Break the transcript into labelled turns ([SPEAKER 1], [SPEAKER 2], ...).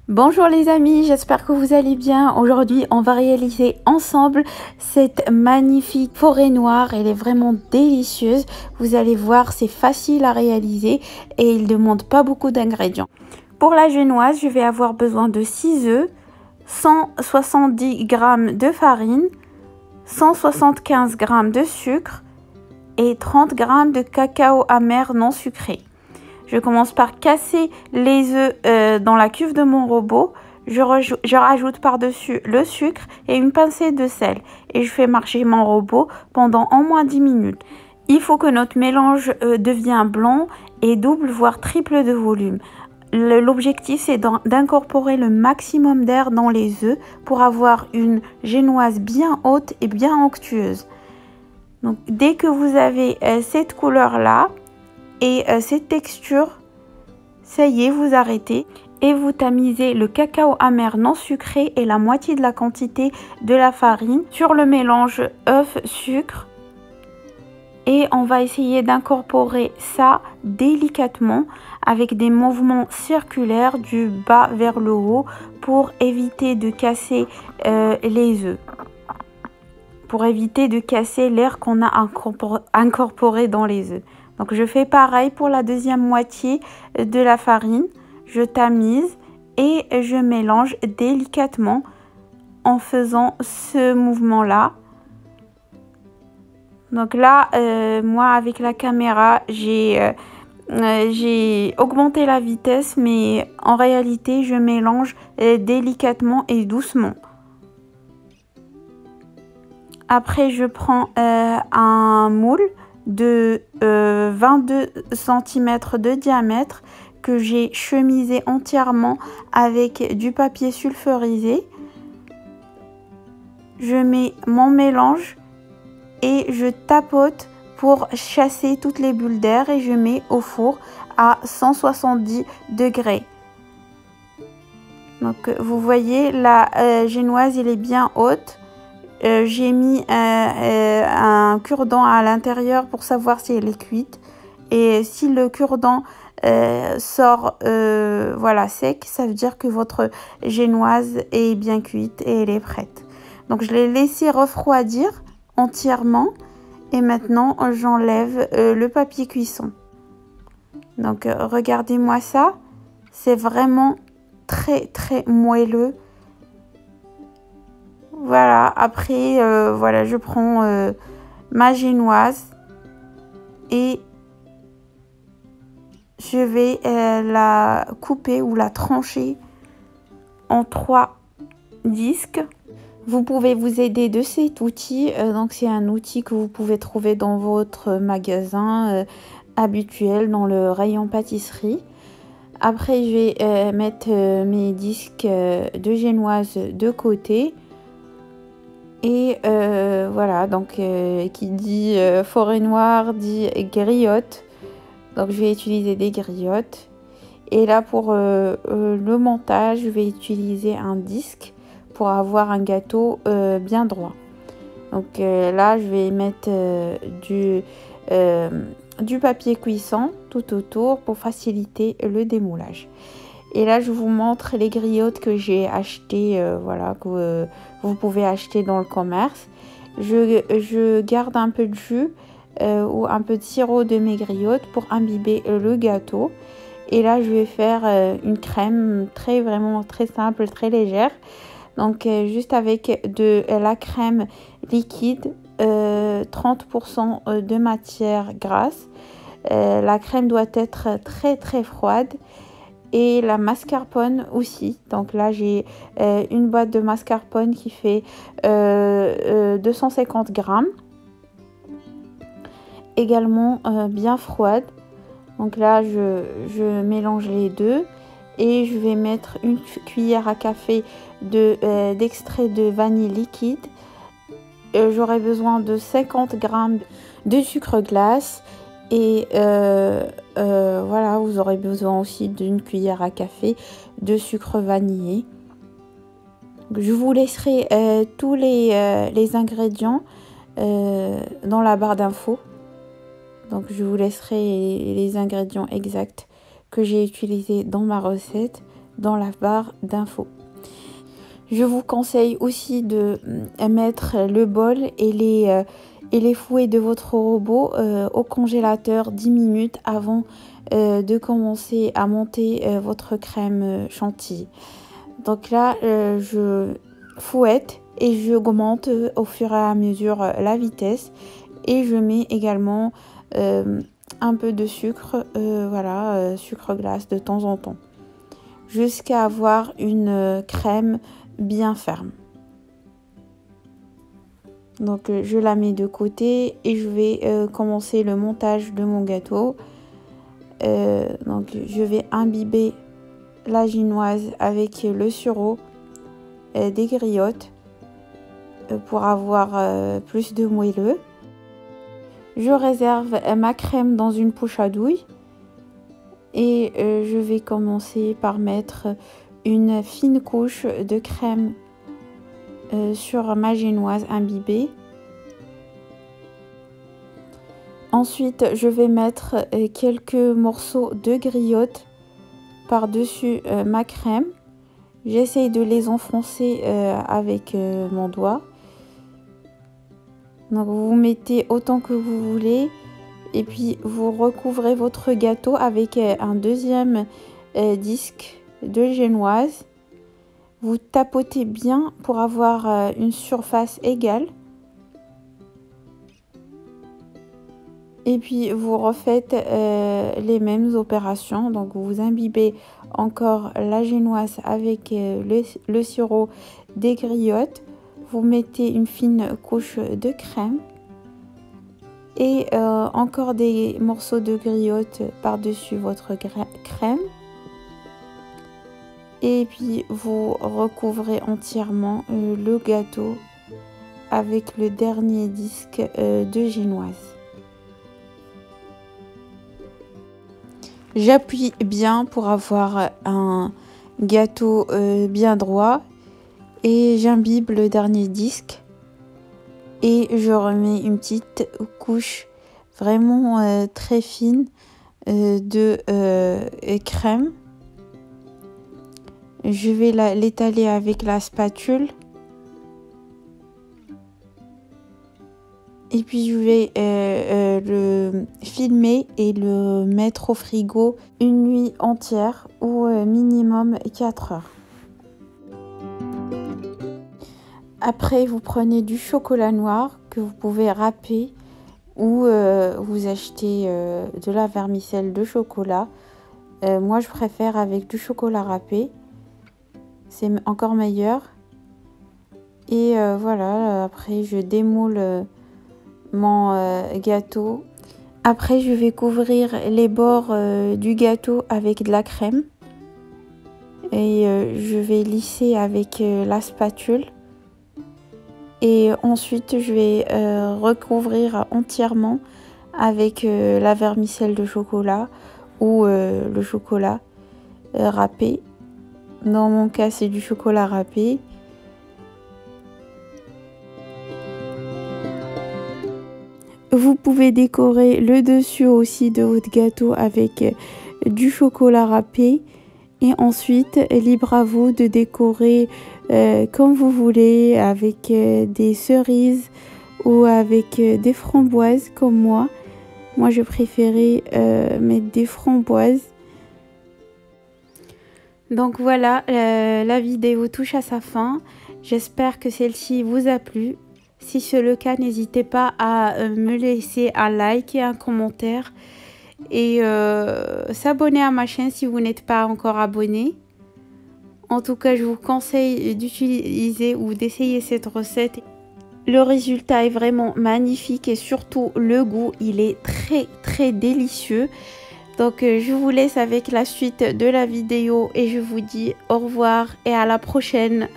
[SPEAKER 1] Bonjour les amis, j'espère que vous allez bien. Aujourd'hui, on va réaliser ensemble cette magnifique forêt noire. Elle est vraiment délicieuse. Vous allez voir, c'est facile à réaliser et il ne demande pas beaucoup d'ingrédients. Pour la génoise, je vais avoir besoin de 6 œufs, 170 g de farine, 175 g de sucre et 30 g de cacao amer non sucré. Je commence par casser les œufs dans la cuve de mon robot. Je rajoute par-dessus le sucre et une pincée de sel. Et je fais marcher mon robot pendant au moins 10 minutes. Il faut que notre mélange devienne blanc et double voire triple de volume. L'objectif c'est d'incorporer le maximum d'air dans les œufs pour avoir une génoise bien haute et bien onctueuse. Donc dès que vous avez cette couleur là, et cette texture, ça y est, vous arrêtez et vous tamisez le cacao amer non sucré et la moitié de la quantité de la farine sur le mélange œuf-sucre. Et on va essayer d'incorporer ça délicatement avec des mouvements circulaires du bas vers le haut pour éviter de casser les œufs. Pour éviter de casser l'air qu'on a incorporé dans les œufs. Donc je fais pareil pour la deuxième moitié de la farine. Je tamise et je mélange délicatement en faisant ce mouvement-là. Donc là, moi avec la caméra, j'ai augmenté la vitesse, mais en réalité, je mélange délicatement et doucement. Après, je prends un moule de 22 cm de diamètre que j'ai chemisé entièrement avec du papier sulfurisé. Je mets mon mélange et je tapote pour chasser toutes les bulles d'air et je mets au four à 170 degrés. Donc vous voyez, la génoise elle est bien haute. J'ai mis un cure-dent à l'intérieur pour savoir si elle est cuite. Et si le cure-dent sort voilà, sec, ça veut dire que votre génoise est bien cuite et elle est prête. Donc je l'ai laissé refroidir entièrement. Et maintenant, j'enlève le papier cuisson. Donc regardez-moi ça. C'est vraiment très moelleux. Voilà, après, voilà, je prends ma génoise et je vais la couper ou la trancher en 3 disques. Vous pouvez vous aider de cet outil. Donc, c'est un outil que vous pouvez trouver dans votre magasin habituel, dans le rayon pâtisserie. Après, je vais mettre mes disques de génoise de côté. Et voilà, donc qui dit forêt noire dit griotte. Donc je vais utiliser des griottes. Et là pour le montage, je vais utiliser un disque pour avoir un gâteau bien droit. Donc là je vais mettre du papier cuisson tout autour pour faciliter le démoulage. Et là, je vous montre les griottes que j'ai achetées, voilà, que vous pouvez acheter dans le commerce. Je garde un peu de jus ou un peu de sirop de mes griottes pour imbiber le gâteau. Et là, je vais faire une crème vraiment très simple, très légère. Donc, juste avec de la crème liquide, 30% de matière grasse. La crème doit être très froide. Et la mascarpone aussi. Donc là, j'ai une boîte de mascarpone qui fait 250 g. Également bien froide. Donc là, je mélange les deux. Et je vais mettre une cuillère à café d'extrait de vanille liquide. J'aurai besoin de 50 g de sucre glace. Et voilà, vous aurez besoin aussi d'une cuillère à café de sucre vanillé. Je vous laisserai tous les ingrédients dans la barre d'infos. Donc je vous laisserai les ingrédients exacts que j'ai utilisés dans ma recette. dans la barre d'infos. Je vous conseille aussi de mettre le bol et les fouets de votre robot au congélateur 10 minutes avant de commencer à monter votre crème chantilly. Donc là, je fouette et j'augmente au fur et à mesure la vitesse et je mets également un peu de sucre, sucre glace de temps en temps, jusqu'à avoir une crème bien ferme. Donc je la mets de côté et je vais commencer le montage de mon gâteau. Donc je vais imbiber la génoise avec le sirop des griottes pour avoir plus de moelleux. Je réserve ma crème dans une poche à douille et je vais commencer par mettre une fine couche de crème sur ma génoise imbibée. Ensuite, je vais mettre quelques morceaux de griotte par-dessus ma crème. J'essaye de les enfoncer avec mon doigt. Donc vous mettez autant que vous voulez et puis vous recouvrez votre gâteau avec un deuxième disque de génoise. Vous tapotez bien pour avoir une surface égale. Et puis vous refaites les mêmes opérations. Donc vous imbibez encore la génoise avec le sirop des griottes. Vous mettez une fine couche de crème et encore des morceaux de griotte par-dessus votre crème. Et puis vous recouvrez entièrement le gâteau avec le dernier disque de génoise. J'appuie bien pour avoir un gâteau bien droit et j'imbibe le dernier disque et je remets une petite couche vraiment très fine de crème. Je vais l'étaler avec la spatule et puis je vais le filmer et le mettre au frigo une nuit entière ou minimum 4 heures. Après, vous prenez du chocolat noir que vous pouvez râper ou vous achetez de la vermicelle de chocolat. Moi, je préfère avec du chocolat râpé. C'est encore meilleur. Et voilà, après, je démoule mon gâteau. Après, je vais couvrir les bords du gâteau avec de la crème. Et je vais lisser avec la spatule. Et ensuite, je vais recouvrir entièrement avec la vermicelle de chocolat ou le chocolat râpé. Dans mon cas, c'est du chocolat râpé. Vous pouvez décorer le dessus aussi de votre gâteau avec du chocolat râpé. Et ensuite, libre à vous de décorer comme vous voulez, avec des cerises ou avec des framboises comme moi. Moi, je préférais mettre des framboises. Donc voilà, la vidéo touche à sa fin. J'espère que celle-ci vous a plu. Si c'est le cas, n'hésitez pas à me laisser un like et un commentaire. Et s'abonner à ma chaîne si vous n'êtes pas encore abonné. En tout cas, je vous conseille d'utiliser ou d'essayer cette recette. Le résultat est vraiment magnifique et surtout le goût, il est très délicieux. Donc je vous laisse avec la suite de la vidéo et je vous dis au revoir et à la prochaine.